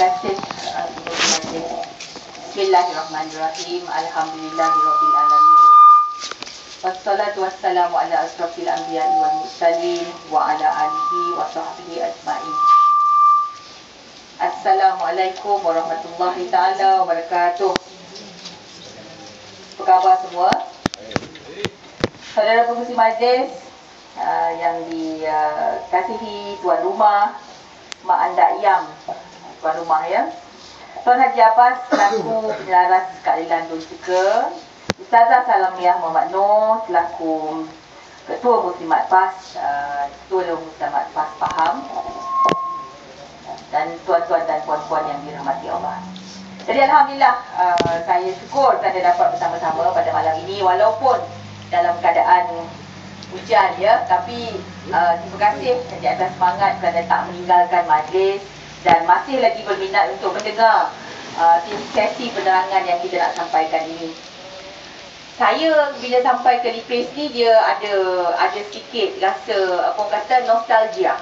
kasih Bismillahirrahmanirrahim. Alhamdulillahirabbil alamin. Wassalatu wassalamu ala asrofil anbiya'i wal mursalin wa ala alihi wa sahbihi ajma'in. Assalamualaikum warahmatullahi taala wabarakatuh. Apa khabar semua? Saudara pengurusi majlis yang dikasihi tuan rumah, Mak Anda Yang, tuan rumah ya. Tuan Haji Abbas selaku penyelaras keadilan Donsika, Ustazah Salamiah Muhammad Noor selaku Ketua Muslimat PAS, Ketua Muslimat PAS Pahang, dan tuan-tuan dan puan-puan yang dirahmati Allah. Jadi Alhamdulillah, saya syukur kerana dapat bersama-sama pada malam ini walaupun dalam keadaan hujan ya, tapi terima kasih di atas semangat kerana tak meninggalkan majlis dan masih lagi berminat untuk mendengar sesi penerangan yang kita nak sampaikan ini. Saya bila sampai ke Lipis ni dia ada sedikit rasa apa orang kata nostalgia.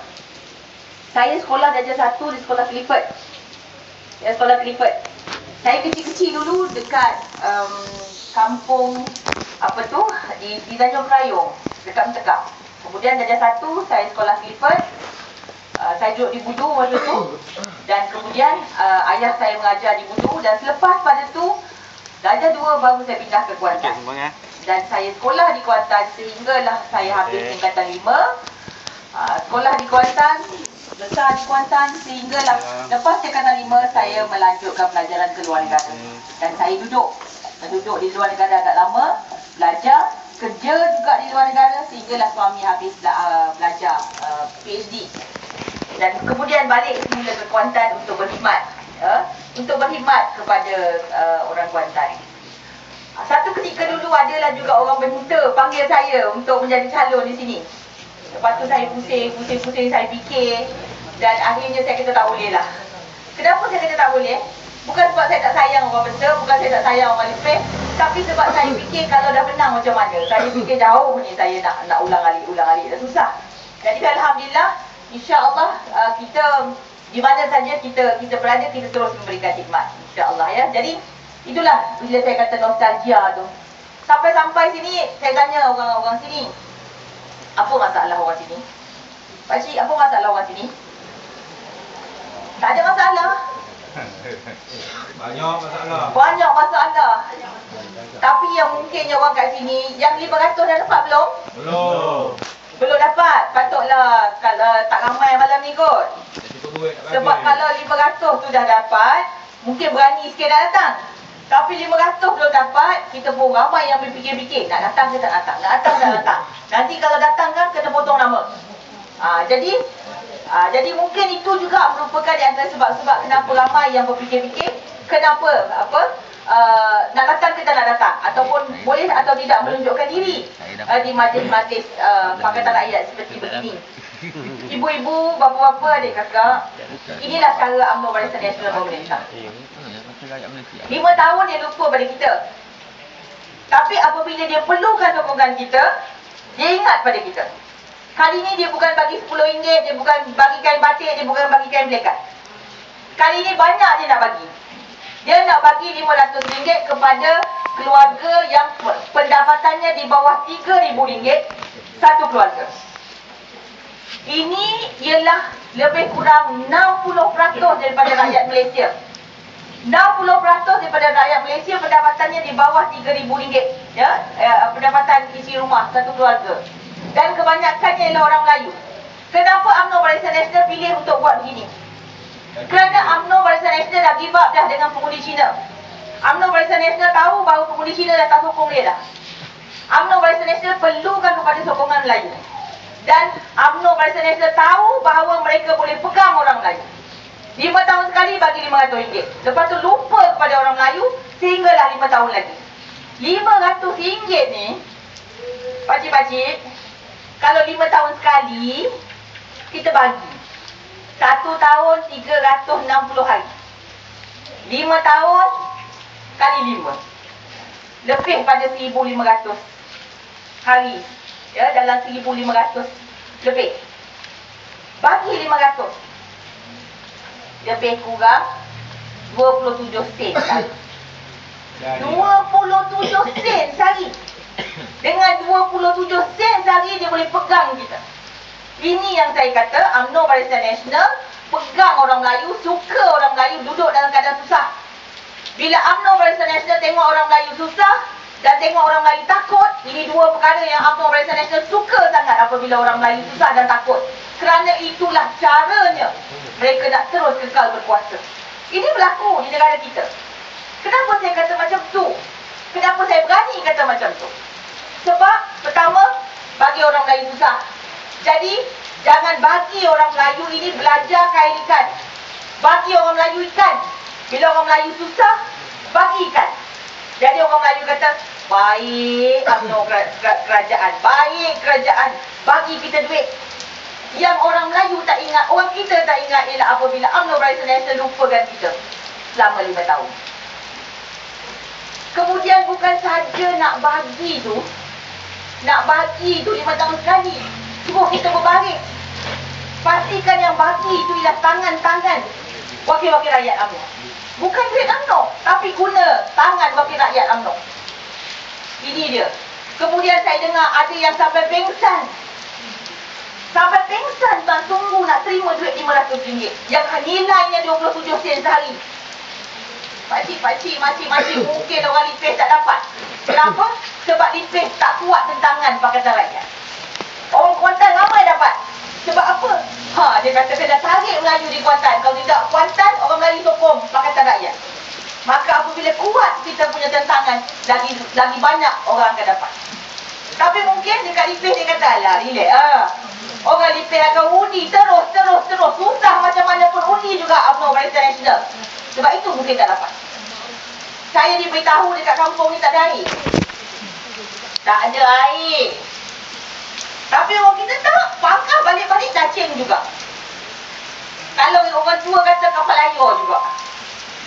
Saya sekolah darjah 1 di sekolah Clifford. Ya, sekolah Clifford. Saya kecil-kecil dulu dekat kampung apa tu di Tanjung Kerayong, dekat Mentekak. Kemudian darjah 1 saya sekolah Clifford. Saya duduk di Budu waktu tu, dan kemudian ayah saya mengajar di Budu, dan selepas pada tu darjah 2 baru saya pindah ke Kuantan. Dan saya sekolah di Kuantan sehinggalah saya habis tingkatan 5. Sekolah di Kuantan, besar di Kuantan sehinggalah lepas tingkatan 5 saya melanjutkan pelajaran ke luar negara. Dan saya duduk di luar negara agak lama, belajar, kerja juga di luar negara sehinggalah suami habis belajar PhD. Dan kemudian balik semula ke Kuantan untuk berkhidmat, kepada orang Kuantan. Satu ketika dulu adalah juga orang Benta panggil saya untuk menjadi calon di sini. Lepas tu saya pusing, saya fikir, dan akhirnya saya kata tak boleh lah. Kenapa saya kata tak boleh? Bukan sebab saya tak sayang orang Benta, bukan saya tak sayang orang Lipis, tapi sebab saya fikir kalau dah menang macam mana. Saya fikir jauh ni saya nak ulang-alik dah susah. Jadi Alhamdulillah, insya-Allah kita di mana saja kita berada, kita terus memberikan khidmat, insya-Allah ya. Jadi itulah bila saya kata nostalgia tu. Sampai sini saya tanya orang-orang sini, apa masalah orang sini? Pakcik, apa masalah orang sini? Tak ada masalah. Banyak masalah. Tapi yang mungkinnya orang kat sini, yang 500 dah dapat belum? Belum dapat. Patutlah kalau tak ramai malam ni kot. Sebab kalau 500 tu dah dapat, mungkin berani sikit dah datang. Tapi 500 belum dapat, kita pun ramai yang berfikir-fikir nak datang ke tak datang, nak datang tak datang. Nanti kalau datang kan kena potong nama. Jadi mungkin itu juga merupakan di antara sebab-sebab kenapa ramai yang berfikir-fikir, kenapa nak datang ke tak nak datang, ataupun boleh atau tidak menunjukkan diri di majlis-majlis Pakatan Rakyat seperti begini. Ibu-ibu, bapa-bapa, adik kakak, inilah cara UMNO Barisan Nasional pemerintah. 5 tahun dia lupa pada kita, tapi apabila dia perlukan sokongan kita, dia ingat pada kita. Kali ni dia bukan bagi RM10, dia bukan bagi kain batik, dia bukan bagi kain belekat. Kali ni banyak dia nak bagi. Dia nak bagi RM500 kepada keluarga yang pendapatannya di bawah RM3,000 satu keluarga. Ini ialah lebih kurang 60% daripada rakyat Malaysia. 60% daripada rakyat Malaysia pendapatannya di bawah RM3,000 ya, pendapatan isi rumah satu keluarga. Dan kebanyakannya ialah orang Melayu. Kenapa UMNO Barisan Nasional pilih untuk buat begini? Kerana UMNO Barisan Nasional dah give up dah dengan pengundi Cina. UMNO Barisan Nasional tahu bahawa pengundi Cina dah tak sokong dia dah. UMNO Barisan Nasional perlukan kepada sokongan Melayu. Dan UMNO Barisan Nasional tahu bahawa mereka boleh pegang orang Melayu. 5 tahun sekali bagi RM500. Lepas tu lupa kepada orang Melayu sehinggalah 5 tahun lagi. RM500 ni, pakcik-pakcik, kalau 5 tahun sekali kita bagi 1 tahun 360 hari. 5 tahun kali 5, lebih pada 1,500 hari ya, dalam 1,500 lebih. Bagi 500, lebih kurang 27 sen sehari. 27 sen sehari. Dengan 27 sen sehari dia boleh pegang kita. Ini yang saya kata UMNO Barisan Nasional pegang orang Melayu, suka orang Melayu duduk dalam keadaan susah. Bila UMNO Barisan Nasional tengok orang Melayu susah dan tengok orang Melayu takut, ini dua perkara yang UMNO Barisan Nasional suka sangat apabila orang Melayu susah dan takut. Kerana itulah caranya mereka nak terus kekal berkuasa. Ini berlaku di negara kita. Kenapa saya kata macam tu? Kenapa saya berani kata macam tu? Sebab pertama, bagi orang Melayu susah. Jadi, jangan bagi orang Melayu ini belajar kain ikan. Bagi orang Melayu ikan. Bila orang Melayu susah, bagi ikan. Jadi orang Melayu kata, baik UMNO kerajaan, baik kerajaan, bagi kita duit. Yang orang Melayu tak ingat, orang kita tak ingat ialah apabila UMNO Barisan Nasional lupakan kita selama 5 tahun. Kemudian bukan saja nak bagi tu 5 tahun sekali. Suruh kita berbaring. Pastikan yang bagi itu ialah tangan-tangan wakil-wakil rakyat UMNO. Bukan duit UMNO, tapi guna tangan wakil rakyat UMNO. Ini dia. Kemudian saya dengar ada yang sampai pengsan. Sampai pengsan tuan tunggu nak terima duit RM500 yang nilainya 27 sen sehari. Pakcik, makcik mungkin orang lipis tak dapat. Kenapa? Sebab lipis tak kuat tentangan Pakatan Rakyat. Orang Kuantan ramai dapat. Sebab apa? Dia kata kena tarik Melayu di Kuantan. Kalau tidak Kuantan, orang Melayu sokong Pakatan Rakyat. Maka apabila kuat kita punya tentangan, lagi banyak orang akan dapat. Tapi mungkin dekat lipis dia kata, alah relax orang lipis akan undi terus. Susah macam mana pun undi juga UMNO Barisan Nasional. Sebab itu mungkin tak dapat. Saya diberitahu dekat kampung ni tak ada air. Tak ada air. Tapi orang kita tak, pangkah balik-balik cacing juga. Kalau orang tua kata kapal air juga.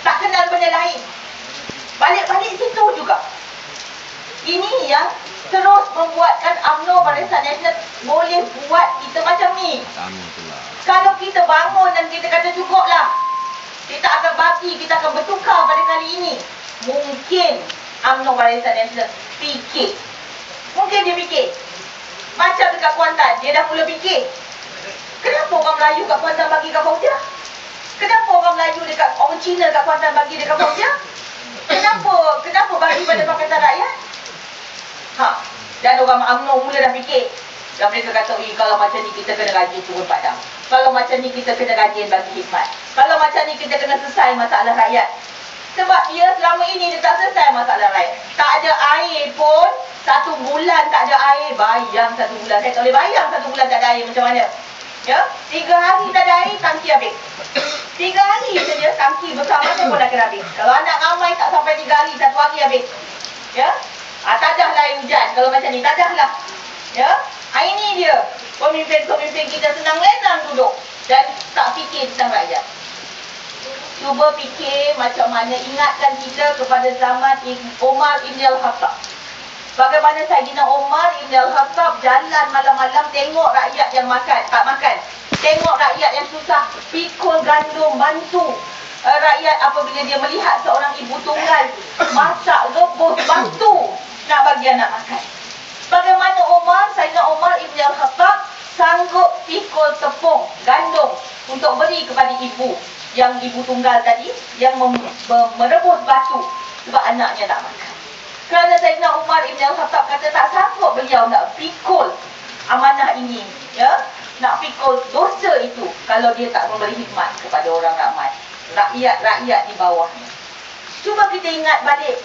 Tak kenal benda lain. Balik-balik situ juga. Ini yang terus membuatkan UMNO Barisan Nasional boleh buat kita macam ni. Kalau kita bangun dan kita kata cukuplah, kita akan bagi, kita akan bertukar pada kali ini. Mungkin UMNO Barisan Nasional fikir. Mungkin dia fikir. Macam dekat Kuantan, dia dah mula fikir. Kenapa orang Melayu kat Kuantan bagi kat Fauziah? Kenapa orang Melayu dekat orang Cina kat Kuantan bagi dekat Fauziah? Kenapa bagi pada Pakatan Rakyat? Dan orang UMNO mula dah fikir. Dan mereka kata, kalau macam ni kita kena rajin turun padang. Kalau macam ni kita kena rajin bagi khidmat. Kalau macam ni kita kena selesai masalah rakyat. Sebab dia selama ini dia tak selesai masalah rakyat. Tak ada air pun, 1 bulan tak ada air. Bayang 1 bulan. Saya tak boleh bayang 1 bulan tak ada air macam mana. Ya, 3 hari tak ada air, tangki habis. 3 hari saja tangki besar mana pun dah kena habis. Kalau anak ramai tak sampai 3 hari, 1 hari habis. Ya, tak dah lah air hujan. Kalau macam ni, tak dah lah. Ya, ini dia. Pemimpin-pemimpin kita senang-lenang duduk dan tak fikir tentang rakyat. Cuba fikir macam mana, ingatkan kita kepada zaman Omar Ibn Al-Khattab. Bagaimana Saidina Omar Ibn Al-Khattab jalan malam-malam tengok rakyat yang tak makan. Tengok rakyat yang susah, pikul gandum, bantu rakyat apabila dia melihat seorang ibu tunggal masak, rebus, bantu nak bagi anak makan. Bagaimana Saidina Omar Ibn Al-Khattab sanggup pikul tepung, gandum untuk beri kepada ibu yang ibu tunggal tadi yang merebus batu sebab anaknya tak makan. Kerana Saidina Umar Ibn Al-Khattab kata tak sanggup beliau nak pikul amanah ini, ya, nak pikul dosa itu kalau dia tak memberi khidmat kepada orang ramai, rakyat-rakyat di bawahnya. Cuba kita ingat balik,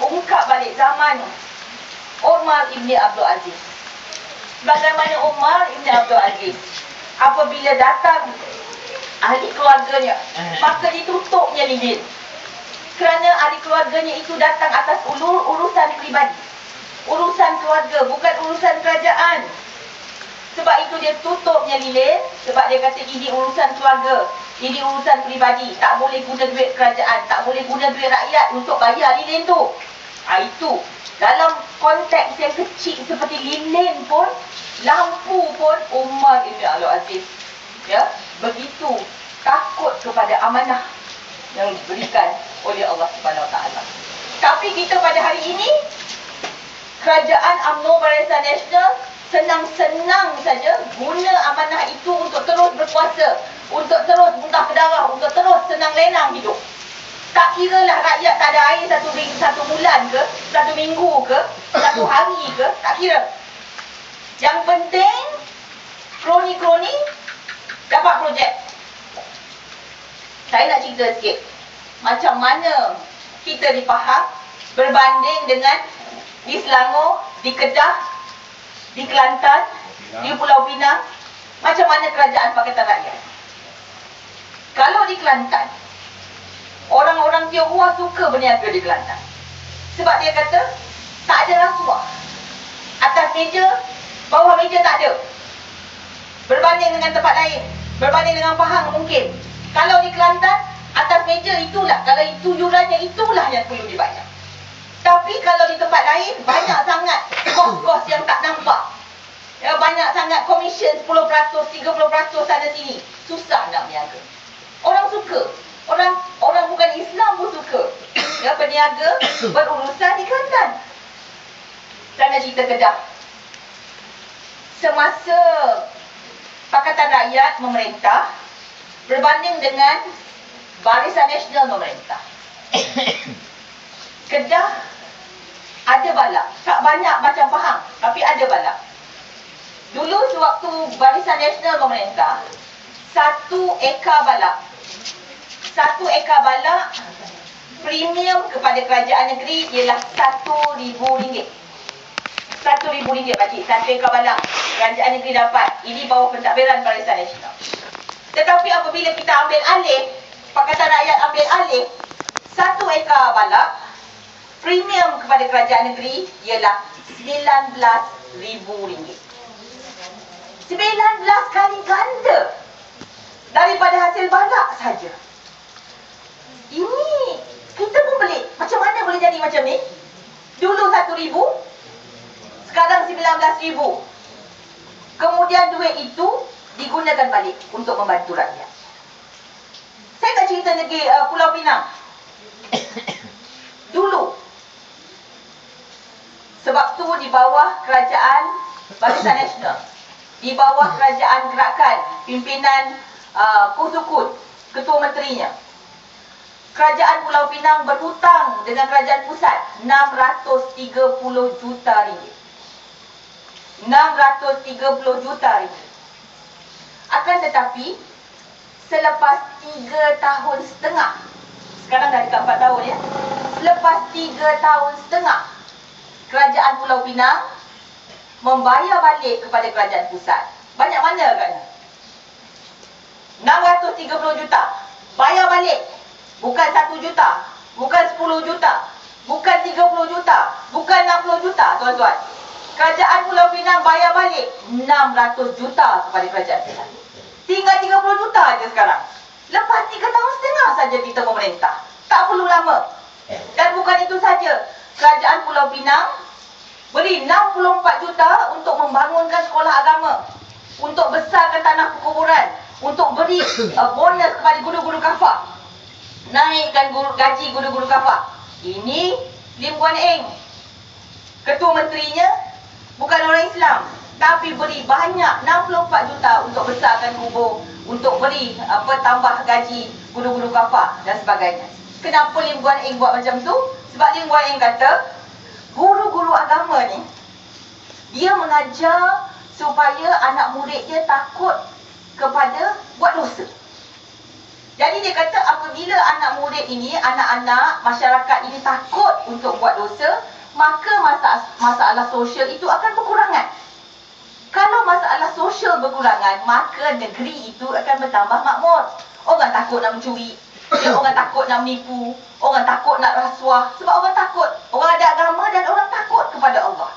ungkap balik zaman Umar Ibn Abdul Aziz. Bagaimana Umar Ibn Abdul Aziz apabila datang ahli keluarganya, maka ditutupnya lilin. Kerana ahli keluarganya itu datang atas urusan pribadi, urusan keluarga, bukan urusan kerajaan. Sebab itu dia tutupnya lilin. Sebab dia kata ini urusan keluarga, ini urusan pribadi, tak boleh guna duit kerajaan, tak boleh guna duit rakyat untuk bayar lilin tu. Itu dalam konteks yang kecil seperti lilin pun, lampu pun, Umar Ibn Abdul Aziz, ya, begitu takut kepada amanah. yang diberikan oleh Allah Subhanahu Wa Taala. Tapi kita pada hari ini, kerajaan UMNO Barisan Nasional senang-senang saja guna amanah itu untuk terus berkuasa, untuk terus muntah ke darah, untuk terus senang lenang hidup. Tak kira lah rakyat tak ada air satu bulan ke, satu minggu ke, satu hari ke, tak kira. Yang penting kroni-kroni dapat projek. Saya nak cerita sikit macam mana kita di Pahang berbanding dengan di Selangor, di Kedah, di Kelantan, di Pulau Pinang, macam mana kerajaan Pakatan Rakyat. Kalau di Kelantan, orang-orang Tionghoa suka berniaga di Kelantan. Sebab dia kata, tak ada rasuah. Atas meja, bawah meja tak ada. Berbanding dengan tempat lain, berbanding dengan Pahang mungkin. Kalau di Kelantan, atas meja itulah, kalau itu yurannya itulah yang perlu dibayar. Tapi kalau di tempat lain, banyak sangat kos-kos yang tak nampak. Ya, banyak sangat komisen 10%, 30% sana sini. Susah nak berniaga. Orang suka. Orang bukan Islam pun suka. Ya, berniaga berurusan di Kelantan. Saya nak cerita Kedah. Semasa Pakatan Rakyat memerintah, berbanding dengan Barisan Nasional memerintah, Kedah ada balak. Tak banyak macam Pahang, tapi ada balak. Dulu sewaktu Barisan Nasional memerintah, 1 ekar balak, 1 ekar balak premium kepada kerajaan negeri ialah RM1,000. RM1,000 pakcik, 1 ekar balak kerajaan negeri dapat. Ini bawah pentadbiran Barisan Nasional. Tetapi apabila kita ambil alih, Pakatan Rakyat ambil alih, 1 ekar balak premium kepada kerajaan negeri ialah RM19,000. 19 kali ganda daripada hasil balak saja. Ini kita pun pelik. Macam mana boleh jadi macam ni? Dulu RM1,000, sekarang RM19,000. Kemudian duit itu digunakan balik untuk membantu rakyat. Saya tak cerita negeri Pulau Pinang. Dulu, sebab tu di bawah kerajaan Barisan Nasional, di bawah kerajaan gerakan pimpinan Kusukut, ketua menterinya, kerajaan Pulau Pinang berhutang dengan kerajaan pusat RM630 juta. RM630 juta. Akan tetapi, selepas 3 tahun setengah, sekarang dah dekat 4 tahun ya, selepas 3 tahun setengah, kerajaan Pulau Pinang membayar balik kepada kerajaan pusat. Banyak mana agaknya? 630 juta. Bayar balik. Bukan 1 juta. Bukan 10 juta. Bukan 30 juta. Bukan 60 juta, tuan-tuan. Kerajaan Pulau Pinang bayar balik 600 juta kepada kerajaan pusat. Tinggal 30 juta aja sekarang. Lepas 3 tahun setengah saja kita memerintah. Tak perlu lama. Dan bukan itu saja. Kerajaan Pulau Pinang beri 64 juta untuk membangunkan sekolah agama, untuk besarkan tanah perkuburan, untuk beri bonus kepada guru-guru kafah, naikkan gaji guru-guru kafah. Ini Lim Guan Eng, ketua menterinya bukan orang Islam, tapi beri banyak 64 juta untuk besarkan kubur, untuk beri tambah gaji guru-guru kafah dan sebagainya. Kenapa Lim Guan Eng buat macam tu? Sebab Lim Guan Eng kata guru-guru agama ni, dia mengajar supaya anak murid dia takut kepada buat dosa. Jadi dia kata apabila anak murid ini, anak-anak masyarakat ini takut untuk buat dosa, maka masalah sosial itu akan berkurangan. Kalau masalah sosial berkurangan, maka negeri itu akan bertambah makmur. Orang takut nak mencuri, orang takut nak menipu, orang takut nak rasuah. Sebab orang takut, orang ada agama dan orang takut kepada Allah.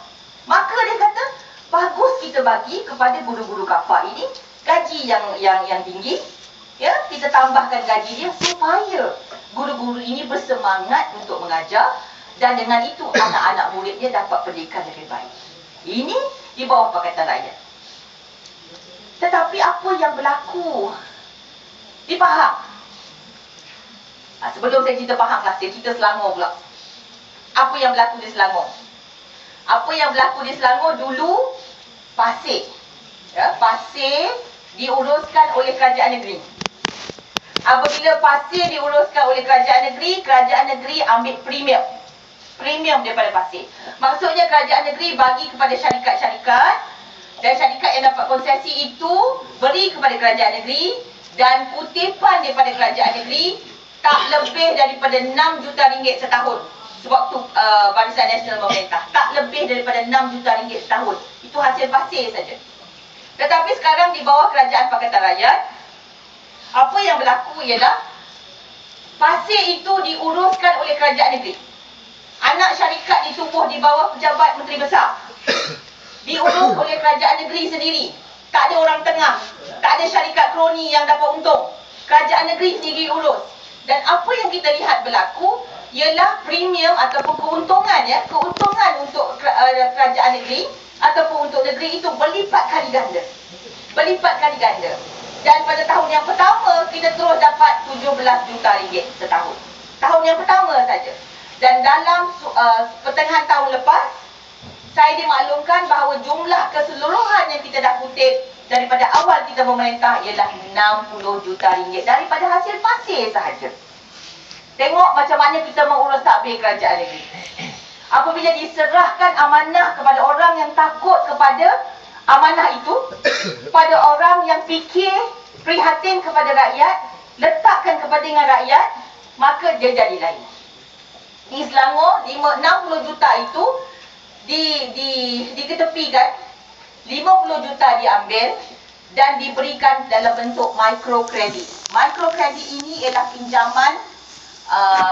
Maka dia kata, bagus kita bagi kepada guru-guru kafah ini gaji yang tinggi. Ya, kita tambahkan gaji dia supaya guru-guru ini bersemangat untuk mengajar, dan dengan itu anak-anak muridnya dapat pendidikan lebih baik. Ini di bawah Pakatan Rakyat. Tetapi apa yang berlaku di Pahang? Sebelum saya cerita Pahang lah, saya cerita Selangor pula. Apa yang berlaku di Selangor? Apa yang berlaku di Selangor dulu, pasir. Ya, pasir diuruskan oleh kerajaan negeri. Apabila pasir diuruskan oleh kerajaan negeri ambil premium daripada pasir. Maksudnya kerajaan negeri bagi kepada syarikat-syarikat, dan syarikat yang dapat konsesi itu beri kepada kerajaan negeri, dan kutipan daripada kerajaan negeri tak lebih daripada 6 juta ringgit setahun. Sewaktu Barisan Nasional memerintah, tak lebih daripada 6 juta ringgit setahun. Itu hasil pasir saja. Tetapi sekarang di bawah kerajaan Pakatan Rakyat, apa yang berlaku ialah pasir itu diuruskan oleh kerajaan negeri. Anak syarikat ditubuh di bawah pejabat menteri besar. Diurus oleh kerajaan negeri sendiri. Tak ada orang tengah. Tak ada syarikat kroni yang dapat untung. Kerajaan negeri sendiri urus. Dan apa yang kita lihat berlaku ialah premium ataupun keuntungan, ya, keuntungan untuk kerajaan negeri ataupun untuk negeri itu berlipat kali ganda. Berlipat kali ganda. Dan pada tahun yang pertama kita terus dapat 17 juta ringgit setahun. Tahun yang pertama saja. Dan dalam pertengahan tahun lepas, saya dimaklumkan bahawa jumlah keseluruhan yang kita dah kutip daripada awal kita memerintah ialah 60 juta ringgit daripada hasil pasir sahaja. Tengok macam mana kita mengurus takbir kerajaan negeri. Apabila diserahkan amanah kepada orang yang takut kepada amanah itu, pada orang yang fikir prihatin kepada rakyat, letakkan kepentingan rakyat, maka dia jadi lain. Di Selangor, 60 juta itu diketepikan, 50 juta diambil dan diberikan dalam bentuk microkredit. Microkredit ini ialah pinjaman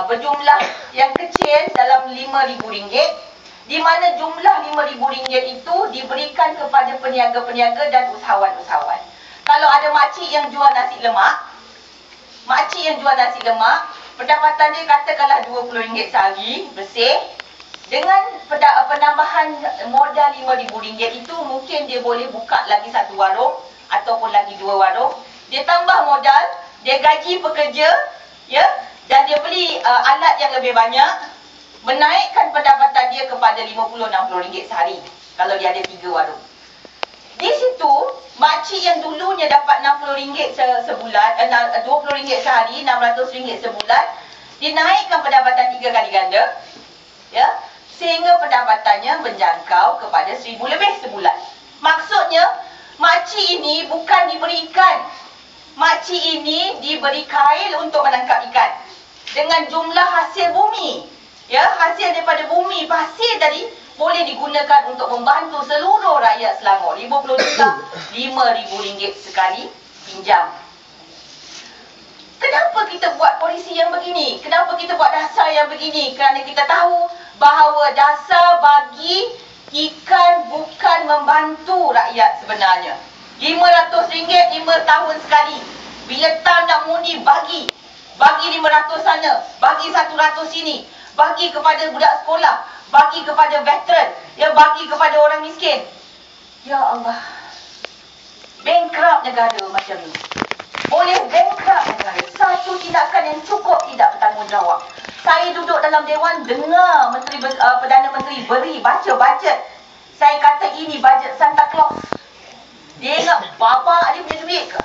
berjumlah yang kecil dalam RM5,000, di mana jumlah RM5,000 itu diberikan kepada peniaga-peniaga dan usahawan-usahawan. Kalau ada makcik yang jual nasi lemak, pendapatan dia katakanlah RM20 sehari bersih. Dengan penambahan modal RM5,000 itu, mungkin dia boleh buka lagi satu warung ataupun lagi 2 warung. Dia tambah modal, dia gaji pekerja, ya, dan dia beli alat yang lebih banyak, menaikkan pendapatan dia kepada RM50-60 sehari kalau dia ada 3 warung. Di situ, makcik yang dulunya dapat RM60 sebulan, RM20 sehari, RM600 sebulan, dinaikkan pendapatan 3 kali ganda, ya, sehingga pendapatannya menjangkau kepada RM1,000 lebih sebulan. Maksudnya, makcik ini bukan diberi ikan. Makcik ini diberi kail untuk menangkap ikan. Dengan jumlah hasil bumi, ya, hasil daripada bumi, pasir tadi, boleh digunakan untuk membantu seluruh rakyat Selangor. 50 juta, RM5,000 sekali pinjam. Kenapa kita buat polisi yang begini? Kenapa kita buat dasar yang begini? Kerana kita tahu bahawa dasar bagi ikan bukan membantu rakyat sebenarnya. RM500 5 tahun sekali. Bila tahun nak mengundi, bagi RM500 sana, bagi RM100 sini, bagi kepada budak sekolah, bagi kepada veteran, ya, bagi kepada orang miskin. Ya Allah, bankrupt negara macam ni. Boleh bankrupt negara. Satu tindakan yang cukup tidak bertanggungjawab. Saya duduk dalam Dewan, dengar Perdana Menteri baca bajet. Saya kata ini bajet Santa Claus. Dia ingat bapak dia punya duit ke?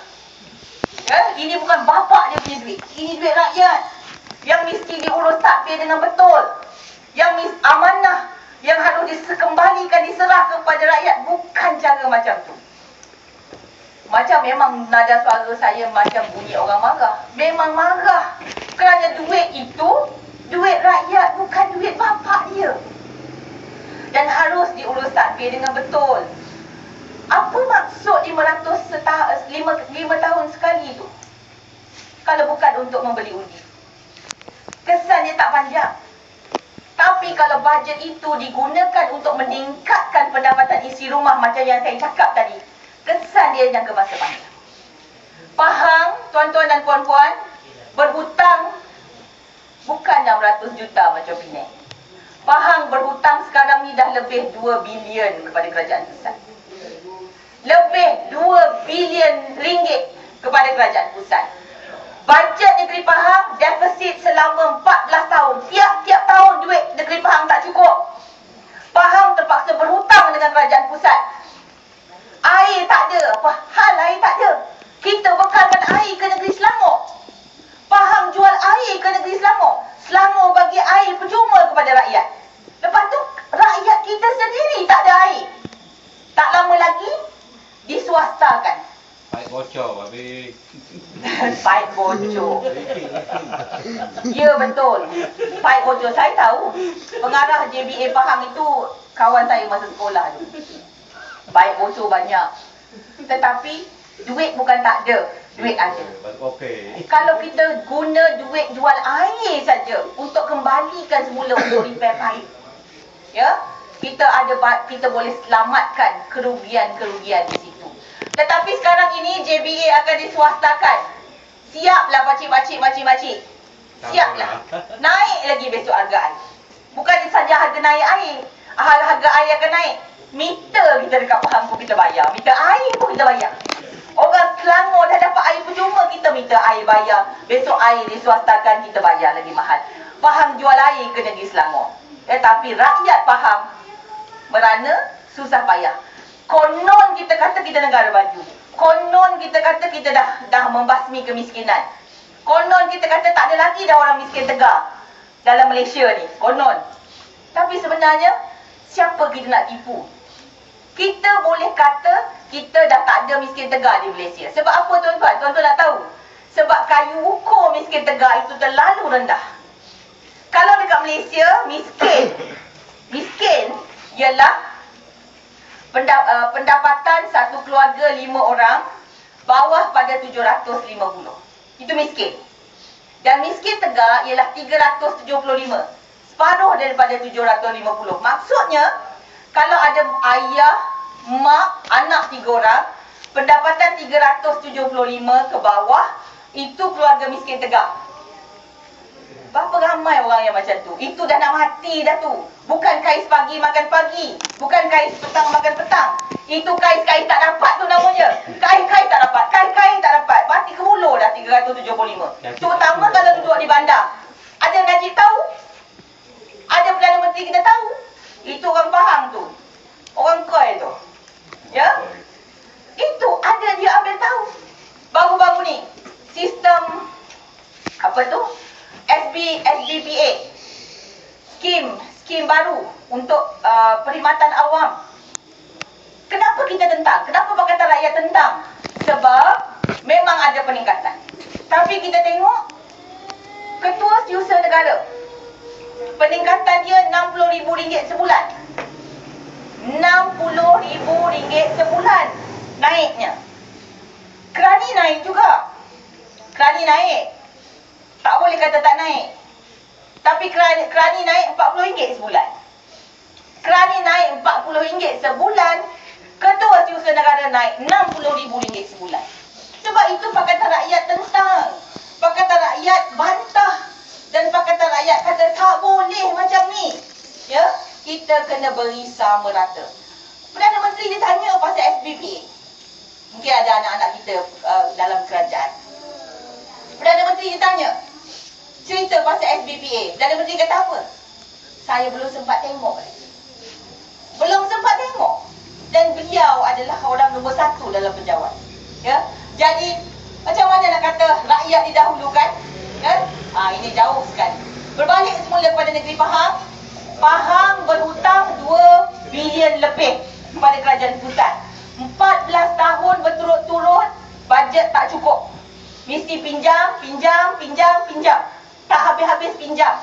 Ya, ini bukan bapak dia punya duit. Ini duit rakyat yang mesti diurus takbir dengan betul. Yang amanah yang harus dikembalikan, diserah kepada rakyat. Bukan cara macam tu. Macam memang nada suara saya macam bunyi orang marah. Memang marah. Kerana duit itu duit rakyat, bukan duit bapak dia. Dan harus diurus takbir dengan betul. Apa maksud 5 tahun sekali tu? Kalau bukan untuk membeli undi. Kesan dia tak panjang. Tapi kalau bajet itu digunakan untuk meningkatkan pendapatan isi rumah macam yang saya cakap tadi, kesan dia jangka masa panjang. Pahang, tuan-tuan dan puan-puan, berhutang bukan 600 juta macam Penang. Pahang berhutang sekarang ni dah lebih 2 bilion kepada kerajaan pusat. Lebih 2 bilion ringgit kepada kerajaan pusat. Bajet negeri Pahang defisit selama 14 tahun. Tiap-tiap tahun duit negeri Pahang tak cukup. Pahang terpaksa berhutang dengan kerajaan pusat. Air tak ada. Apa hal air tak ada? Kita bekalkan air ke negeri Selangor. Pahang jual air ke negeri Selangor. Selangor bagi air percuma kepada rakyat. Lepas tu rakyat kita sendiri tak ada air. Tak lama lagi diswastakan. Paip bocor, babi. Paip bocor. Ya betul. Paip bocor. Saya tahu. Pengarah JBA Pahang itu kawan saya masa sekolah tu. Paip bocor banyak. Tetapi duit bukan tak ada. Duit ada. Okey. Kalau kita guna duit jual air saja untuk kembalikan semula untuk repair paip. Ya, kita boleh selamatkan kerugian-kerugian di situ. Tetapi sekarang ini JBA akan diswastakan. Siaplah pakcik-pakcik, makcik-makcik. Siaplah. Naik lagi besok harga air. Bukan saja harga naik air. Harga air akan naik. Meter kita dekat Pahang pun kita bayar. Meter air pun kita bayar. Orang Selangor dah dapat air percuma, kita meter air bayar. Besok air diswastakan, kita bayar lagi mahal. Pahang jual air ke negeri Selangor. Tetapi rakyat Pahang merana susah payah. Konon kita kata kita negara maju. Konon kita kata kita dah membasmi kemiskinan. Konon kita kata tak ada lagi dah orang miskin tegar dalam Malaysia ni. Konon. Tapi sebenarnya siapa kita nak tipu? Kita boleh kata kita dah tak ada miskin tegar di Malaysia. Sebab apa tuan-tuan? Tuan-tuan nak tahu? Sebab kayu ukur miskin tegar itu terlalu rendah. Kalau dekat Malaysia, miskin ialah pendapatan satu keluarga 5 orang bawah pada 750. Itu miskin. Dan miskin tegar ialah 375. Separuh daripada 750. Maksudnya, kalau ada ayah, mak, anak 3 orang, pendapatan 375 ke bawah, itu keluarga miskin tegar. Berapa ramai orang yang macam tu? Itu dah nak mati dah tu. Bukan kais pagi makan pagi. Bukan kais petang makan petang. Itu kais-kais tak dapat tu namanya. Kais-kais tak dapat. Kais-kais tak dapat. Mati ke hulu dah 375. Terutama kalau duduk di bandar. Ada Najib tahu? Ada Perdana Menteri kita tahu? Itu orang Pahang tu. Orang Koi tu. Ya? Itu ada dia ambil tahu. Baru-baru ni. Sistem apa tu? SBPA. Skim baru untuk perkhidmatan awam. Kenapa kita tentang? Kenapa Pakatan Rakyat tentang? Sebab memang ada peningkatan. Tapi kita tengok Ketua Setiausaha Negara, peningkatan dia RM60,000 sebulan. RM60,000 sebulan naiknya. Kerani naik juga. Kerani naik. Tak boleh kata tak naik. Tapi kerani naik RM40 sebulan. Kerani naik RM40 sebulan. Ketua Setiausaha Negara naik RM60,000 sebulan. Sebab itu Pakatan Rakyat tentang. Pakatan Rakyat bantah. Dan Pakatan Rakyat kata tak boleh macam ni. Ya, kita kena beri sama rata. Perdana Menteri dia tanya pasal SBP. Mungkin ada anak-anak kita dalam kerajaan. Perdana Menteri dia tanya, cerita pasal SBPA. Perdana Menteri kata apa? Saya belum sempat tengok lagi. Belum sempat tengok. Dan beliau adalah orang nombor 1 dalam penjawat. Ya. Jadi, macam mana nak kata rakyat didahulukan? Ya? Ini jauh sekali. Berbalik semula kepada negeri Pahang. Pahang berhutang 2 bilion lebih kepada kerajaan pusat. 14 tahun berturut-turut bajet tak cukup. Mesti pinjam. Tak habis-habis pinjam.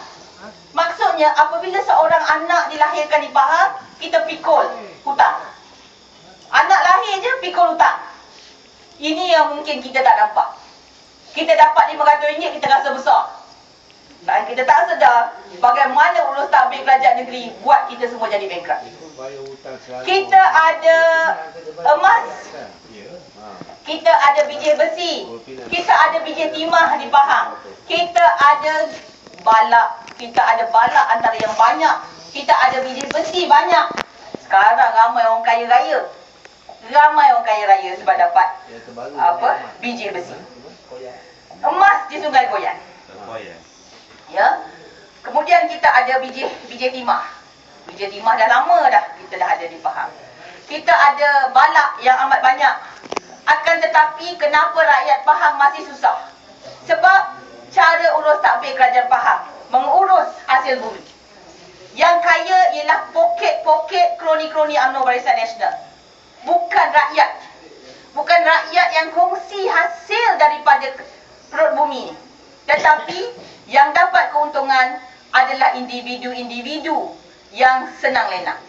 Maksudnya apabila seorang anak dilahirkan di Pahang, kita pikul hutang. Anak lahir je pikul hutang. Ini yang mungkin kita tak nampak. Kita dapat RM500, kita rasa besar. Dan kita tak sedar bagaimana urus tabir kerajaan negeri buat kita semua jadi bankrupt. Kita ada emas. Kita ada biji besi. Kita ada biji timah di Pahang. Kita ada balak. Kita ada balak antara yang banyak. Kita ada biji besi banyak. Sekarang ramai orang kaya raya. Ramai orang kaya raya sebab dapat biji besi. Emas di Sungai Goyan. Oh ya. Ya. Kemudian kita ada biji timah. Biji timah dah lama dah kita dah ada di Pahang. Kita ada balak yang amat banyak. Akan tetapi kenapa rakyat Pahang masih susah? Sebab cara urus takbir kerajaan Pahang mengurus hasil bumi. Yang kaya ialah poket-poket kroni-kroni UMNO Barisan Nasional. Bukan rakyat. Bukan rakyat yang kongsi hasil daripada perut bumi. Tetapi yang dapat keuntungan adalah individu-individu yang senang lenak.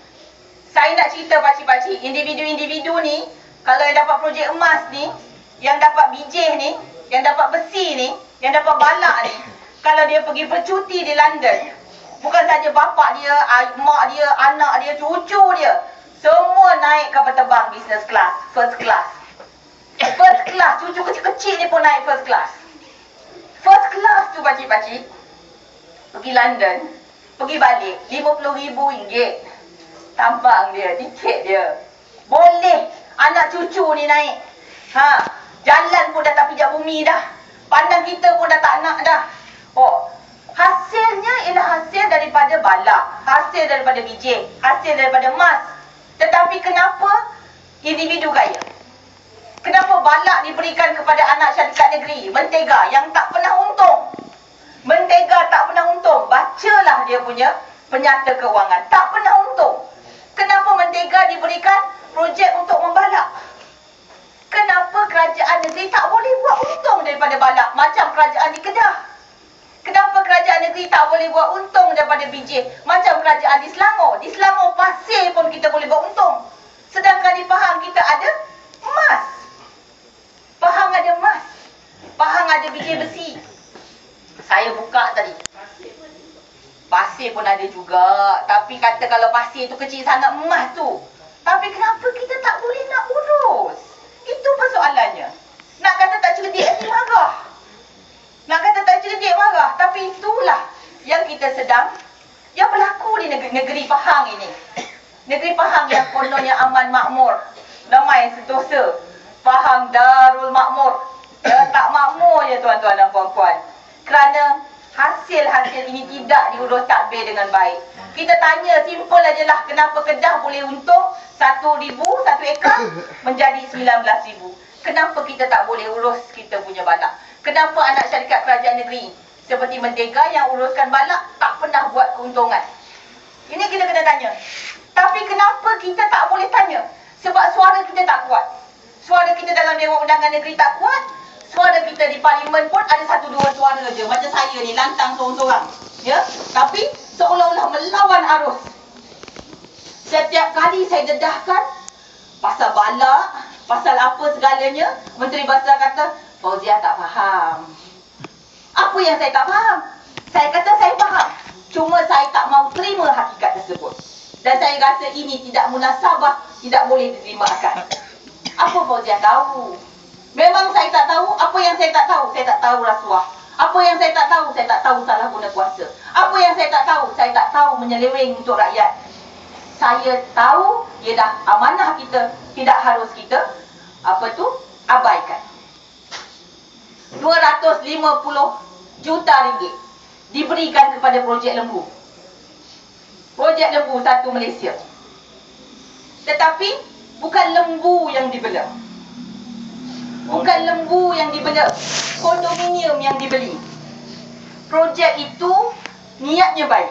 Saya nak cerita pakcik-pakcik, individu-individu ni, kalau yang dapat projek emas ni, yang dapat bijih ni, yang dapat besi ni, yang dapat balak ni, kalau dia pergi bercuti di London, bukan saja bapa dia, mak dia, anak dia, cucu dia, semua naik kapal terbang business class, first class. First class, cucu kecil-kecil ni pun naik first class. First class tu pakcik-pakcik, pergi London, pergi balik, RM50,000 tampang dia, tiket dia. Boleh anak cucu ni naik. Jalan pun dah tak pijak bumi dah. Pandang kita pun dah tak nak dah. Oh, hasilnya ialah hasil daripada balak, hasil daripada biji, hasil daripada emas. Tetapi kenapa individu kaya? Kenapa balak diberikan kepada anak syarikat negeri, mentega yang tak pernah untung? Mentega tak pernah untung. Bacalah dia punya penyata keuangan. Tak pernah untung. Kenapa mentega diberikan projek untuk membalak? Kenapa kerajaan negeri tak boleh buat untung daripada balak macam kerajaan di Kedah? Kenapa kerajaan negeri tak boleh buat untung daripada biji macam kerajaan di Selangor? Di Selangor pasir pun kita boleh buat untung. Sedangkan di Pahang kita ada emas. Pahang ada emas. Pahang ada biji besi. Saya buka tadi. Pasir pun ada juga. Tapi kata kalau pasir tu kecil sangat, emas tu. Tapi kenapa kita tak boleh nak urus? Itu persoalannya. Nak kata tak cerdik ni marah. Nak kata tak cerdik marah. Tapi itulah yang kita sedang, yang berlaku di negeri Pahang ini. Negeri Pahang yang kononnya aman makmur. Damai sentosa. Pahang Darul Makmur. Ya, tak makmur je tuan-tuan dan puan-puan. Kerana hasil-hasil ini tidak diurus takbir dengan baik. Kita tanya simple aja lah, kenapa Kedah boleh untung 1,000 satu ekar menjadi 19,000. Kenapa kita tak boleh urus kita punya balak? Kenapa anak syarikat kerajaan negeri seperti Mentega yang uruskan balak tak pernah buat keuntungan? Ini kita kena tanya. Tapi kenapa kita tak boleh tanya? Sebab suara kita tak kuat. Suara kita dalam Dewan Undangan Negeri tak kuat. Suara kita di parlimen pun ada 1-2 suara je. Macam saya ni, lantang seorang-seorang. Ya? Tapi seolah-olah melawan arus. Setiap kali saya dedahkan pasal balak, pasal apa segalanya, Menteri Bahasa kata, Fauzia tak faham. Apa yang saya tak faham? Saya kata saya faham. Cuma saya tak mahu terima hakikat tersebut. Dan saya rasa ini tidak munasabah, tidak boleh diterimakan. Apa Fauzia tahu? Memang saya tak tahu. Apa yang saya tak tahu? Saya tak tahu rasuah. Apa yang saya tak tahu? Saya tak tahu salah guna kuasa. Apa yang saya tak tahu? Saya tak tahu menyeleweng untuk rakyat. Saya tahu ialah amanah kita tidak harus kita abaikan. 250 juta ringgit diberikan kepada projek lembu. Projek lembu satu Malaysia. Tetapi bukan lembu yang dibela. Bukan lembu yang dibela. Kondominium yang dibeli. Projek itu niatnya baik.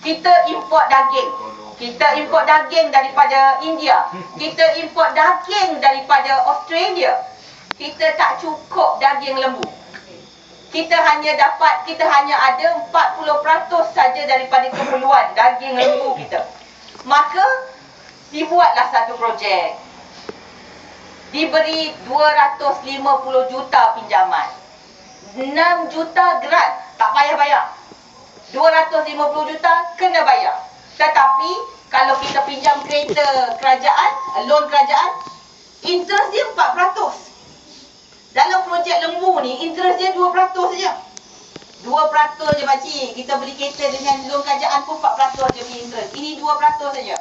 Kita import daging. Kita import daging daripada India. Kita import daging daripada Australia. Kita tak cukup daging lembu. Kita hanya ada 40% saja daripada keperluan daging lembu kita. Maka dibuatlah satu projek. Diberi 250 juta pinjaman. 6 juta grant, tak payah bayar. 250 juta kena bayar. Tetapi kalau kita pinjam kereta kerajaan, loan kerajaan, interest dia 4%. Dalam projek lembu ni, interest dia 2% saja. 2% je makcik. Kita beli kereta dengan loan kerajaan pun 4% je punya interest. Ini 2% saja.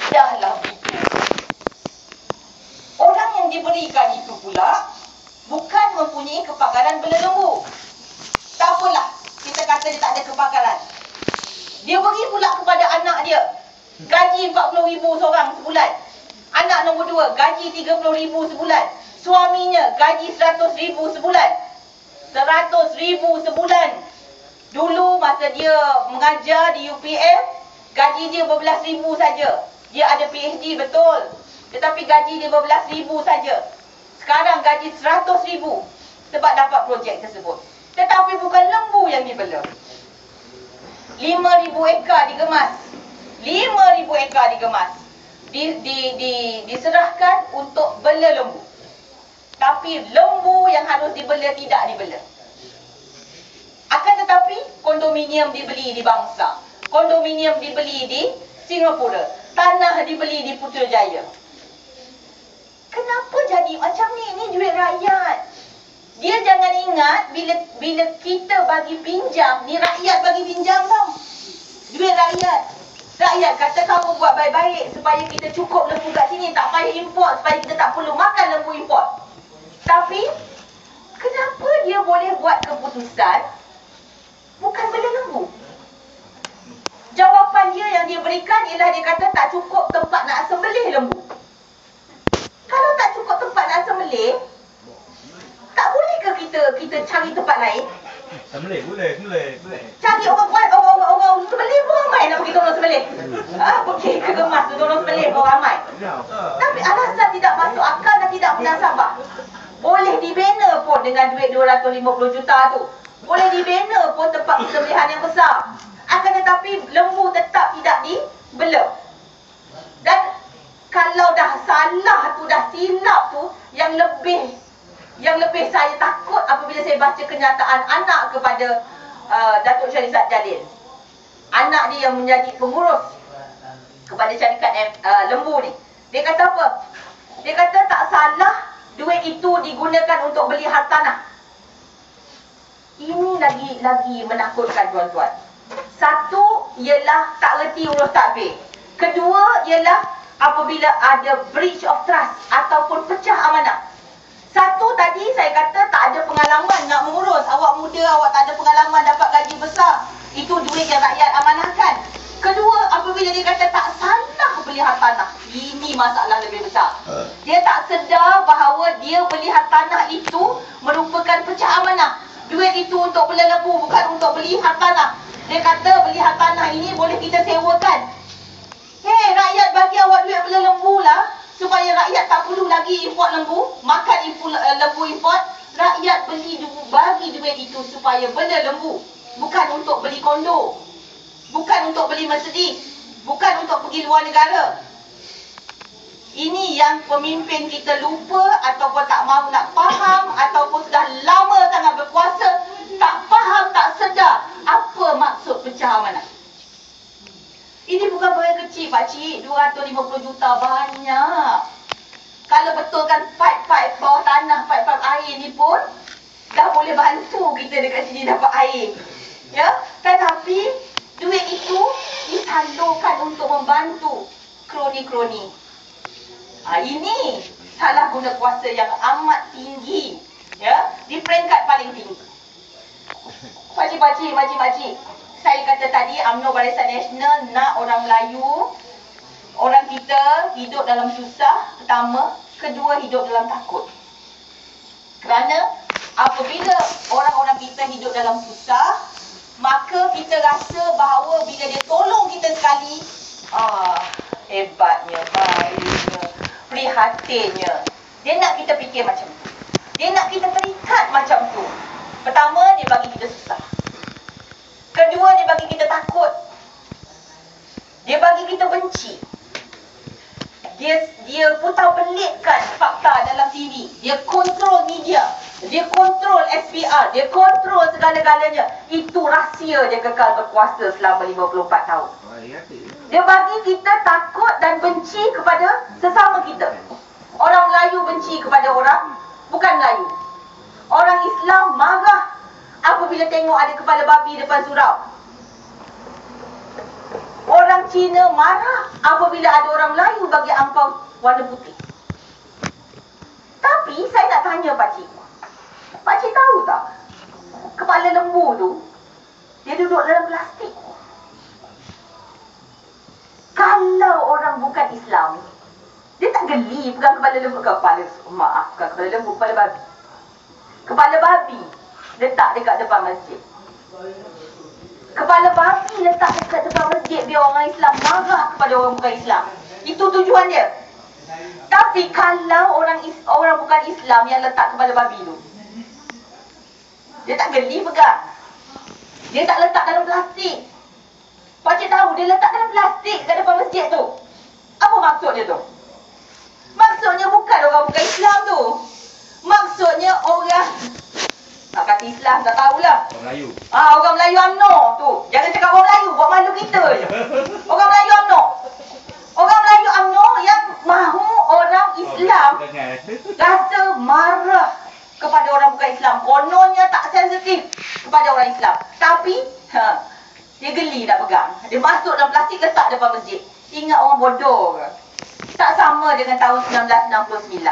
Dahlah begitu. Orang yang diberikan itu pula bukan mempunyai kepakaran bela lembu. Tak apalah, kita kata dia tak ada kepakaran. Dia beri pula kepada anak dia gaji 40,000 seorang sebulan. Anak nombor 2 gaji 30,000 sebulan. Suaminya gaji 100,000 sebulan. 100,000 sebulan. Dulu masa dia mengajar di UPM, gaji dia berbelas ribu saja. Dia ada PhD betul, tetapi gaji dia berbelas ribu saja. Sekarang gaji 100,000 sebab dapat projek tersebut. Tetapi bukan lembu yang dibela. 5,000 ekar digemas. 5,000 ekar digemas. Diserahkan untuk bela lembu. Tapi lembu yang harus dibela tidak dibela. Akan tetapi kondominium dibeli di Bangsa, kondominium dibeli di Singapura, tanah dibeli di Putrajaya. Kenapa jadi macam ni? Ini duit rakyat. Dia jangan ingat bila kita bagi pinjam, ni rakyat bagi pinjam tau. Duit rakyat. Rakyat kata kamu buat baik-baik supaya kita cukup lembu kat sini, tak payah import, supaya kita tak perlu makan lembu import. Tapi kenapa dia boleh buat keputusan bukan bela lembu? Jawapan dia yang dia berikan ialah dia kata tak cukup tempat nak sembelih lembu. Kalau tak cukup tempat nak sembelih, tak boleh ke kita cari tempat lain? Sembelih boleh. Cari orang sembelih pun ramai nak pergi tolong sembelih. Pergi ke kemas tu tolong sembelih pun ramai. Tapi alasan tidak masuk akal dan tidak munasabah. Boleh dibina pun dengan duit 250 juta tu. Boleh dibina pun tempat persembelihan yang besar. Akan tetapi lembu tetap tidak dibela. Dan kalau dah salah tu, dah silap tu, yang lebih saya takut apabila saya baca kenyataan anak kepada Datuk Syarikat Jalil. Anak dia yang menjadi pengurus kepada syarikat lembu ni. Dia kata apa? Dia kata tak salah duit itu digunakan untuk beli hartanah. Ini lagi menakutkan tuan-tuan. Satu ialah tak reti urus takbir. Kedua ialah apabila ada breach of trust ataupun pecah amanah. Satu tadi saya kata tak ada pengalaman nak mengurus. Awak muda, awak tak ada pengalaman dapat gaji besar. Itu duit yang rakyat amanahkan. Kedua, apabila dia kata tak salah beli hartanah. Ini masalah lebih besar. Dia tak sedar bahawa dia beli hartanah itu merupakan pecah amanah. Duit itu untuk bela lembu, bukan untuk beli hartanah. Dia kata beli hartanah ini boleh kita sewakan. Hei, rakyat bagi awak duit bela lembu lah, supaya rakyat tak perlu lagi import lembu, makan lembu import. Rakyat bagi duit itu supaya bela lembu, bukan untuk beli kondo, bukan untuk beli Mercedes, bukan untuk pergi luar negara. Ini yang pemimpin kita lupa ataupun tak mahu nak faham, ataupun sudah lama sangat berkuasa, tak faham, tak sedar apa maksud pecah amanah. Ini bukan perkara kecil pakcik, 250 juta banyak. Kalau betulkan pipe bawah tanah, pipe air ni pun dah boleh bantu kita dekat sini dapat air. Ya, tetapi duit itu disalurkan untuk membantu kroni-kroni. Ini salah guna kuasa yang amat tinggi, ya, di peringkat paling tinggi. Pakcik, saya kata tadi UMNO Barisan Nasional nak orang Melayu, orang kita hidup dalam susah, pertama. Kedua, hidup dalam takut. Kerana apabila orang-orang kita hidup dalam susah, maka kita rasa bahawa bila dia tolong kita sekali, hebatnya, baiknya, prihatinnya. Dia nak kita fikir macam tu. Dia nak kita terikat macam tu. Pertama, dia bagi kita susah. Kedua, dia bagi kita takut. Dia bagi kita benci. Dia putar belitkan fakta dalam TV. Dia kontrol media. Dia kontrol SPR. Dia kontrol segala-galanya. Itu rahsia dia kekal berkuasa selama 54 tahun. Dia bagi kita takut dan benci kepada sesama kita. Orang Melayu benci kepada orang bukan Melayu. Orang Islam marah apabila tengok ada kepala babi depan surau. Orang Cina marah apabila ada orang Melayu bagi angpau warna putih. Tapi saya nak tanya pakcik, Pakcik tahu tak? Kepala lembu tu, dia duduk dalam plastik. Kalau orang bukan Islam, dia tak geli pegang kepala lembu. Bukan kepala lembu, kepala babi. Kepala babi letak dekat depan masjid. Kepala babi letak dekat depan masjid, biar orang Islam marah kepada orang bukan Islam. Itu tujuan dia. Tapi kalau orang bukan Islam yang letak kepala babi tu, dia tak geli pegang. Dia tak letak dalam plastik. Pakcik tahu dia letak dalam plastik kat depan masjid tu. Apa maksud dia tu? Maksudnya bukan orang bukan Islam tu. Maksudnya orang, nak kata Islam tak tahulah. Orang Melayu. Orang Melayu UMNO tu. Jangan cakap orang Melayu, buat malu kita je. Orang Melayu UMNO. Orang Melayu UMNO yang mahu orang Islam rasa marah kepada orang bukan Islam. Kononnya tak sensitif kepada orang Islam. Tapi, dia geli nak pegang. Dia masuk dalam plastik, letak depan masjid. Ingat orang bodoh ke? Tak sama dengan tahun 1969.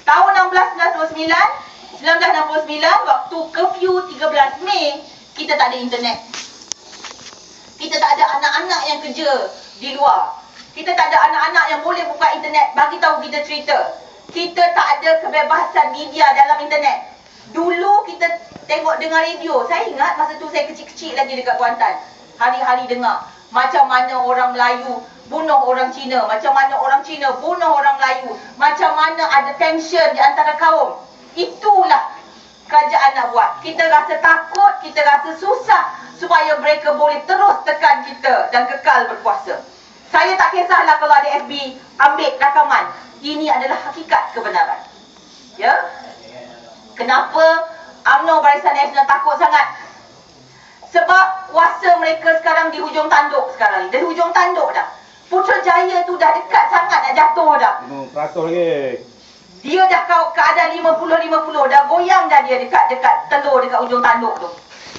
Tahun 1969, waktu curfew 13 Mei, kita tak ada internet. Kita tak ada anak-anak yang kerja di luar. Kita tak ada anak-anak yang boleh buka internet, bagi tahu kita cerita. Kita tak ada kebebasan media dalam internet. Dulu kita tengok dengar radio. Saya ingat masa tu saya kecil-kecil lagi dekat Kuantan. Hari-hari dengar macam mana orang Melayu bunuh orang Cina, macam mana orang Cina bunuh orang Melayu, macam mana ada tension di antara kaum. Itulah kerajaan nak buat. Kita rasa takut, kita rasa susah supaya mereka boleh terus tekan kita dan kekal berkuasa. Saya tak kisahlah kalau ada FB ambil rakaman. Ini adalah hakikat kebenaran. Ya? Kenapa UMNO Barisan Nasional takut sangat? Sebab kuasa mereka sekarang di hujung tanduk sekarang ni. Di hujung tanduk dah. Putrajaya tu dah dekat sangat nak jatuh dah. 100 lagi. Dia dah keadaan 50-50. Dah goyang dah dia dekat telur dekat hujung tanduk tu.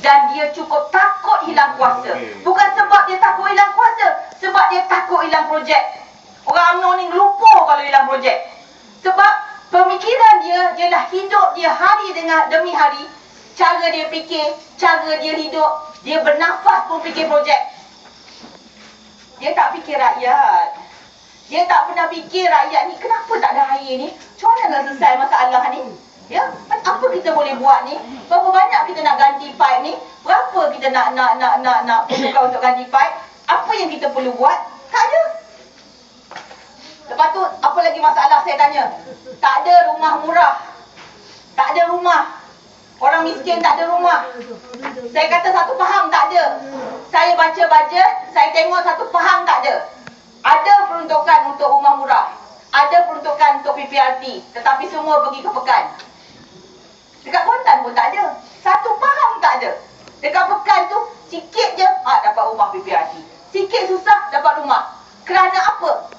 Dan dia cukup takut hilang kuasa. Bukan sebab dia takut hilang kuasa. Sebab dia takut hilang projek. Orang UMNO ni lupa kalau hilang projek. Sebab pemikiran dia ialah hidup dia hari demi hari. Cara dia fikir, cara dia hidup, dia bernafas pun fikir projek. Dia tak fikir rakyat. Dia tak pernah fikir rakyat ni, kenapa tak ada air ni? Macam mana nak selesai masalah ni? Ya, apa kita boleh buat ni? Berapa banyak kita nak ganti pipe ni? Berapa kita nak perlukan untuk ganti pipe? Apa yang kita perlu buat? Tak ada. Lepas tu, apa lagi masalah saya tanya? Tak ada rumah murah. Tak ada rumah. Orang miskin tak ada rumah. Saya kata satu faham tak ada. Saya baca bajet, saya tengok satu faham tak ada. Ada peruntukan untuk rumah murah. Ada peruntukan untuk PPRT. Tetapi semua pergi ke Pekan. Dekat Kuantan pun tak ada. Satu faham tak ada. Dekat Pekan tu, sikit je dapat rumah PPRT. Sikit susah dapat rumah. Kerana apa?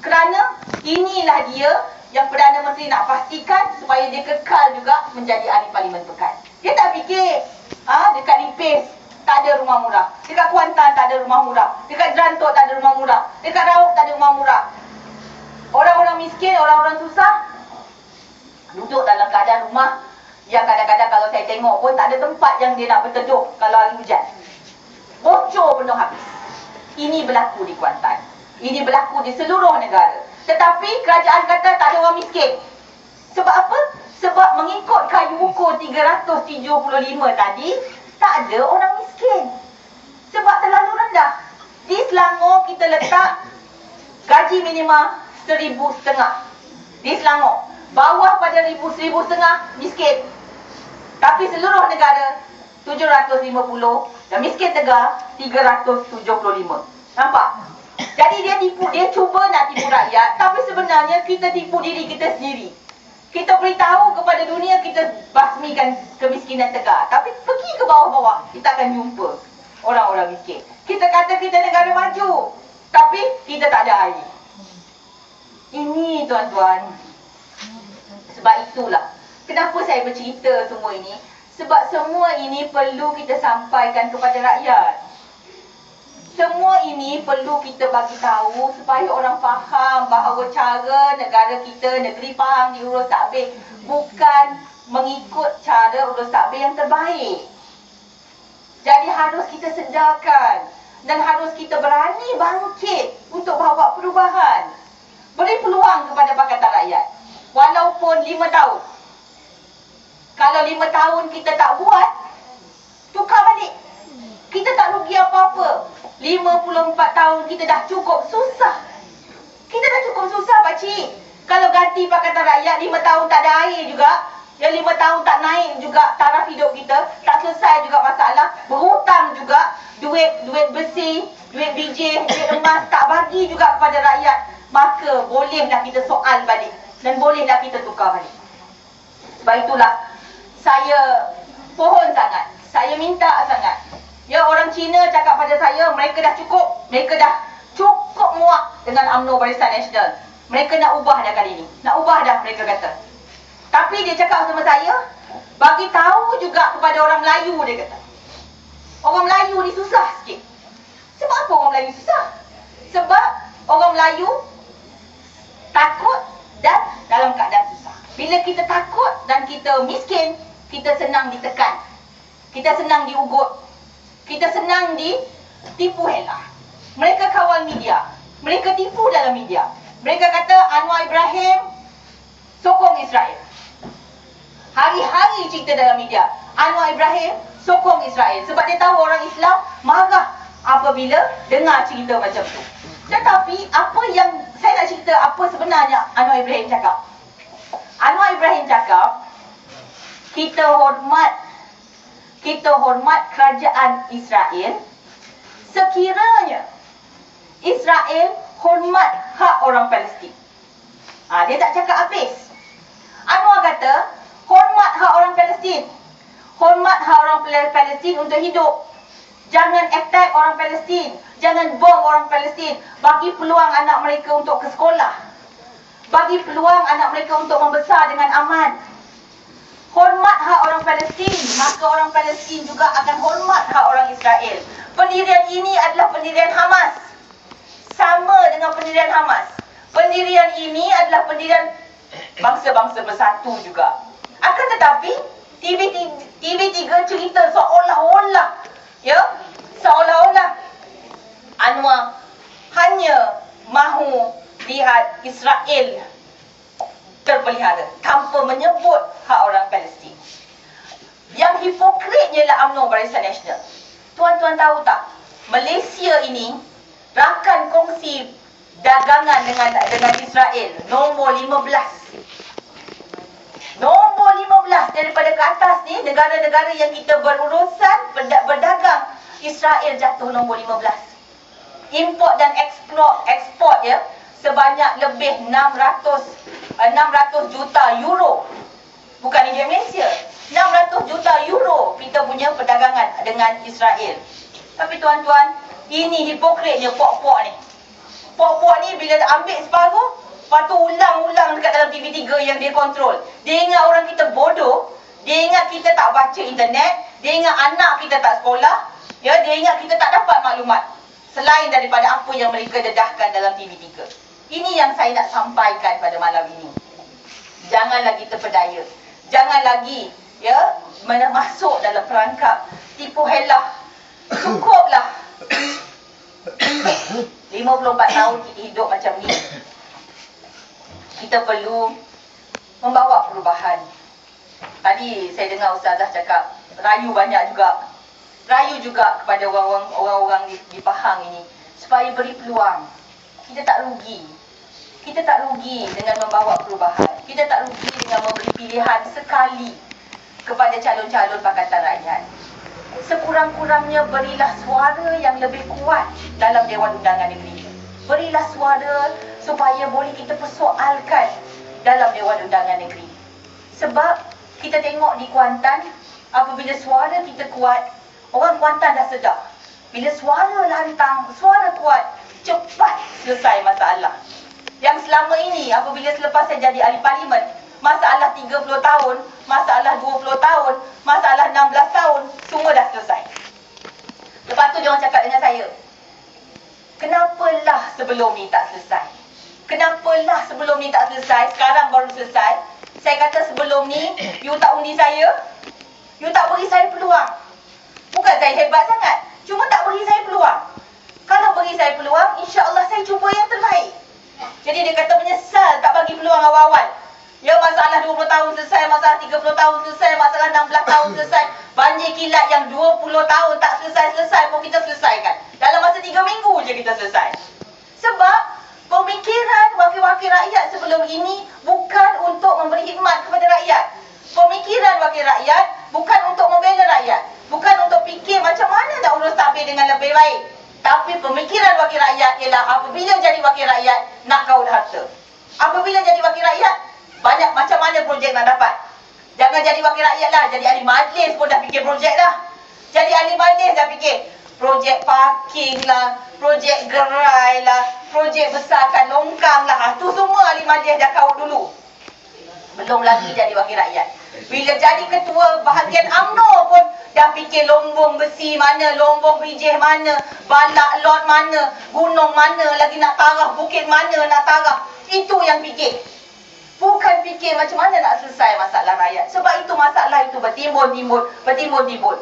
Kerana inilah dia yang Perdana Menteri nak pastikan supaya dia kekal juga menjadi ahli Parlimen Pekan. Dia tak fikir dekat Lipis tak ada rumah murah, dekat Kuantan tak ada rumah murah, dekat Jerantok tak ada rumah murah, dekat Raub tak ada rumah murah. Orang-orang miskin, orang-orang susah duduk dalam keadaan rumah yang kadang-kadang kalau saya tengok pun tak ada tempat yang dia nak berteduh kalau hari hujan. Bocor penuh habis. Ini berlaku di Kuantan. Ini berlaku di seluruh negara. Tetapi kerajaan kata tak ada orang miskin. Sebab apa? Sebab mengikut kayu ukur 375 tadi, tak ada orang miskin. Sebab terlalu rendah. Di Selangor kita letak gaji minima 1,500. Di Selangor. Bawah pada 1,500 miskin. Tapi seluruh negara 750 dan miskin tegar 375. Nampak? Jadi dia cuba nak tipu rakyat, tapi sebenarnya kita tipu diri kita sendiri. Kita beritahu kepada dunia kita basmikan kemiskinan tegar, tapi pergi ke bawah-bawah kita akan jumpa orang-orang miskin. Kita kata kita negara maju, tapi kita tak ada air. Ini tuan-tuan. Sebab itulah kenapa saya bercerita semua ini. Sebab semua ini perlu kita sampaikan kepada rakyat. Semua ini perlu kita bagi tahu supaya orang faham bahawa cara negara kita, negeri Pahang diurus tak habis bukan mengikut cara urus takbir yang terbaik. Jadi harus kita sedarkan dan harus kita berani bangkit untuk bawa perubahan. Beri peluang kepada Pakatan Rakyat. Walaupun 5 tahun. Kalau 5 tahun kita tak buat, tukar balik. Kita tak rugi apa-apa. 54 tahun kita dah cukup susah. Kita dah cukup susah, pakcik. Kalau ganti Pakatan Rakyat 5 tahun tak ada air juga, yang 5 tahun tak naik juga taraf hidup kita, tak selesai juga masalah, berhutang juga, duit bersih, duit biji, duit emas tak bagi juga kepada rakyat, maka bolehlah kita soal balik dan bolehlah kita tukar balik. Sebab itulah saya pohon sangat, saya minta sangat. Ya, orang Cina cakap pada saya, mereka dah cukup muak dengan UMNO Barisan Nasional. Mereka nak ubah dah kali ni. Nak ubah dah, mereka kata. Tapi dia cakap sama saya, bagi tahu juga kepada orang Melayu, dia kata. Orang Melayu ni susah sikit. Sebab apa orang Melayu susah? Sebab orang Melayu takut dan dalam keadaan susah. Bila kita takut dan kita miskin, kita senang ditekan. Kita senang diugut. Kita senang ditipu helah. Mereka kawal media. Mereka tipu dalam media. Mereka kata Anwar Ibrahim sokong Israel. Hari-hari cerita dalam media, Anwar Ibrahim sokong Israel. Sebab dia tahu orang Islam marah apabila dengar cerita macam tu. Tetapi apa yang saya nak cerita, apa sebenarnya Anwar Ibrahim cakap? Anwar Ibrahim cakap, kita hormat kerajaan Israel sekiranya Israel hormat hak orang Palestin. Dia tak cakap habis. Anwar kata, hormat hak orang Palestin. Hormat hak orang Palestin untuk hidup. Jangan attack orang Palestin. Jangan bom orang Palestin. Bagi peluang anak mereka untuk ke sekolah. Bagi peluang anak mereka untuk membesar dengan aman. Hormat hak orang Palestin, maka orang Palestin juga akan hormat hak orang Israel. Pendirian ini adalah pendirian Hamas. Sama dengan pendirian Hamas. Pendirian ini adalah pendirian bangsa-bangsa bersatu juga. Akan tetapi TV3 cerita seolah-olah Anwar hanya mahu lihat Israel terpelihara tanpa menyebut hak orang Palestin. Yang hipokritnya ialah UMNO Barisan Nasional. Tuan-tuan tahu tak, Malaysia ini rakan kongsi dagangan dengan Israel nombor 15. Nombor 15 daripada ke atas ni, negara-negara yang kita berurusan berdagang, Israel jatuh nombor 15. Import dan ekspor ya sebanyak lebih 600 juta euro. Bukan India Malaysia. 600 juta euro kita punya perdagangan dengan Israel. Tapi tuan-tuan, ini hipokritnya pok-pok ni. Pok-pok ni bila ambil separuh, lepas tu ulang-ulang dekat dalam TV3 yang dia kontrol. Dia ingat orang kita bodoh. Dia ingat kita tak baca internet. Dia ingat anak kita tak sekolah. Ya, dia ingat kita tak dapat maklumat selain daripada apa yang mereka dedahkan dalam TV3. Ini yang saya nak sampaikan pada malam ini. Jangan lagi terpedaya. Jangan lagi masuk dalam perangkap tipu helah. Cukuplah. 54 tahun kita hidup macam ni. Kita perlu membawa perubahan. Tadi saya dengar Ustazah cakap, rayu banyak juga. Rayu juga kepada orang-orang di Pahang ini supaya beri peluang. Kita tak rugi. Kita tak rugi dengan membawa perubahan. Kita tak rugi dengan memberi pilihan sekali kepada calon-calon Pakatan Rakyat. Sekurang-kurangnya berilah suara yang lebih kuat dalam Dewan Undangan Negeri. Berilah suara supaya boleh kita persoalkan dalam Dewan Undangan Negeri. Sebab kita tengok di Kuantan, apabila suara kita kuat, orang Kuantan dah sedar. Bila suara lantang, suara kuat, cepat selesai masalah. Yang selama ini, apabila selepas saya jadi ahli parlimen, masalah 30 tahun, masalah 20 tahun, masalah 16 tahun, semua dah selesai. Lepas tu dia orang cakap dengan saya, kenapalah sebelum ni tak selesai? Kenapalah sebelum ni tak selesai, sekarang baru selesai? Saya kata sebelum ni, you tak undi saya, you tak beri saya peluang. Bukan saya hebat sangat, cuma tak beri saya peluang. Kalau beri saya peluang, insya-Allah saya cuba yang terbaik. Jadi dia kata menyesal tak bagi peluang awal-awal. Ya, masalah 20 tahun selesai, masalah 30 tahun selesai, masalah 16 tahun selesai. Banjir kilat yang 20 tahun tak selesai-selesai pun kita selesaikan. Dalam masa 3 minggu je kita selesai. Sebab pemikiran wakil-wakil rakyat sebelum ini bukan untuk memberi khidmat kepada rakyat. Pemikiran wakil rakyat bukan untuk membela rakyat. Bukan untuk fikir macam mana nak urus tabir dengan lebih baik. Tapi pemikiran wakil rakyat ialah apabila jadi wakil rakyat, nak kau harta. Apabila jadi wakil rakyat, banyak macam mana projek nak dapat. Jangan jadi wakil rakyat lah, jadi ahli majlis pun dah fikir projek dah. Jadi ahli majlis dah fikir projek parking lah, projek gerai lah, projek besarkan longkang lah. Tu semua ahli majlis dah kaut dulu. Belum lagi jadi wakil rakyat. Bila jadi ketua bahagian UMNO pun dah fikir lombong besi mana, lombong bijih mana, balak lot mana, gunung mana lagi nak tarah, bukit mana nak tarah. Itu yang fikir. Bukan fikir macam mana nak selesai masalah rakyat. Sebab itu masalah itu bertimbun-timbun.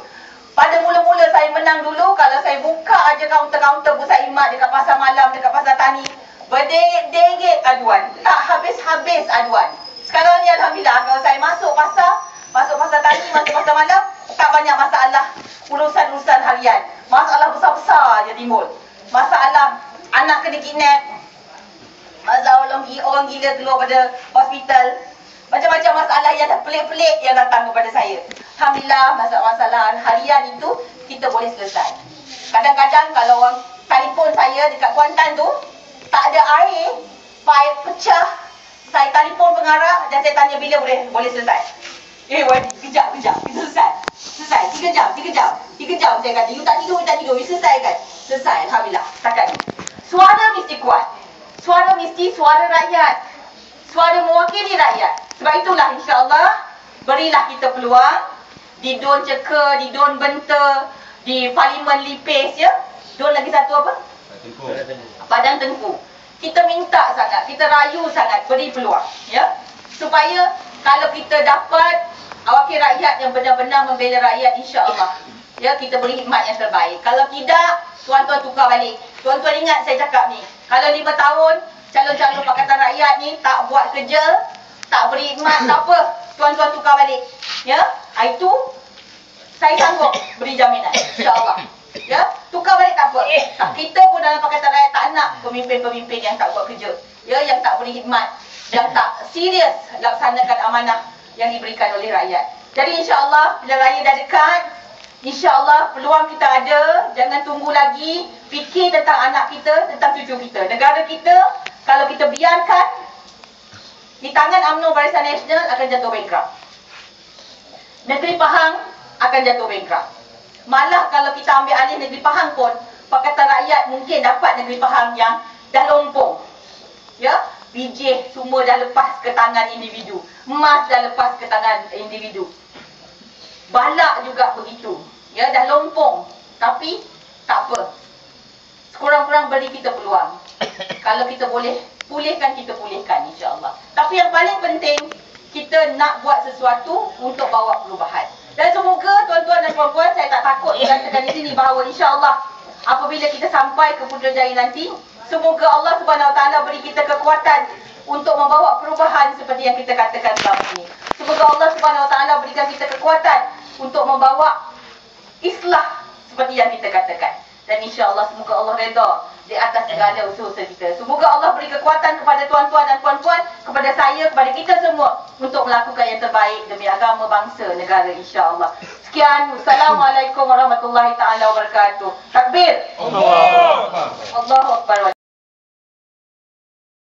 Pada mula-mula saya menang dulu, kalau saya buka aja kaunter-kaunter pusat khidmat dekat pasar malam, dekat pasar tani, berderet-deret aduan. Tak habis-habis aduan. Sekarang ni alhamdulillah, kalau saya masuk pasar tani, masuk pasar malam, tak banyak masalah urusan-urusan harian. Masalah besar-besar je timbul. Masalah anak kena kidnap, masalah orang gila keluar pada hospital, macam-macam masalah yang dah pelik-pelik yang datang kepada saya. Alhamdulillah, masalah-masalah harian itu kita boleh selesai. Kadang-kadang kalau orang telefon saya dekat Kuantan tu, tak ada air, paip pecah, saya telefon pengarah dan saya tanya bila boleh selesai. Wadi, kejap, kita selesai. Selesai, 3 jam. 3 jam saya kata, you tak tidur, you selesaikan. Selesai, alhamdulillah, setakat ni. Suara mesti kuat. Suara mesti suara rakyat. Suara mewakili rakyat. Sebab itulah insya-Allah, berilah kita peluang di Don Ceka, di Don Benter, di Parlimen Lipis ya. Don lagi satu apa? Padang Tengku. Kita minta sangat, kita rayu sangat beri peluang ya. Supaya kalau kita dapat wakil rakyat yang benar-benar membela rakyat, insya-Allah ya, kita beri khidmat yang terbaik. Kalau tidak, tuan-tuan tukar balik. Tuan-tuan ingat saya cakap ni, kalau 5 tahun calon-calon Pakatan Rakyat ni tak buat kerja, tak beri khidmat, tak apa, tuan-tuan tukar balik ya. Itu saya sanggup beri jaminan, insya-Allah ya. Tukar balik tak apa. Kita pun dalam Pakatan Rakyat tak nak pemimpin-pemimpin yang tak buat kerja ya, yang tak beri khidmat, yang tak serius laksanakan amanah yang diberikan oleh rakyat. Jadi insya-Allah bila raya dah dekat, insya-Allah peluang kita ada. Jangan tunggu lagi, fikir tentang anak kita, tentang cucu kita. Negara kita kalau kita biarkan di tangan UMNO Barisan Nasional akan jatuh bankrupt. Negeri Pahang akan jatuh bankrupt. Malah kalau kita ambil alih Negeri Pahang pun, Pakatan Rakyat mungkin dapat Negeri Pahang yang dah lompong. Ya, bijih semua dah lepas ke tangan individu. Emas dah lepas ke tangan individu. Balak juga begitu. Ya, dah lompong. Tapi tak apa. Sekurang-kurang beri kita peluang. Kalau kita boleh pulihkan, kita pulihkan insya-Allah. Tapi yang paling penting, kita nak buat sesuatu untuk bawa perubahan. Dan semoga tuan-tuan dan puan-puan, saya tak takut mengatakan di sini bahawa insya-Allah apabila kita sampai ke Putrajaya nanti, semoga Allah Subhanahu Wa Taala beri kita kekuatan untuk membawa perubahan seperti yang kita katakan selama ini. Semoga Allah Subhanahu Wa Taala berikan kita kekuatan untuk membawa islah seperti yang kita katakan. Dan insya-Allah semoga Allah redha di atas segala usaha kita. Semoga Allah beri kekuatan kepada tuan-tuan dan puan-puan, kepada saya, kepada kita semua untuk melakukan yang terbaik demi agama, bangsa, negara insya-Allah. Sekian, wassalamualaikum warahmatullahi taala wabarakatuh. Takbir. Allahu Akbar.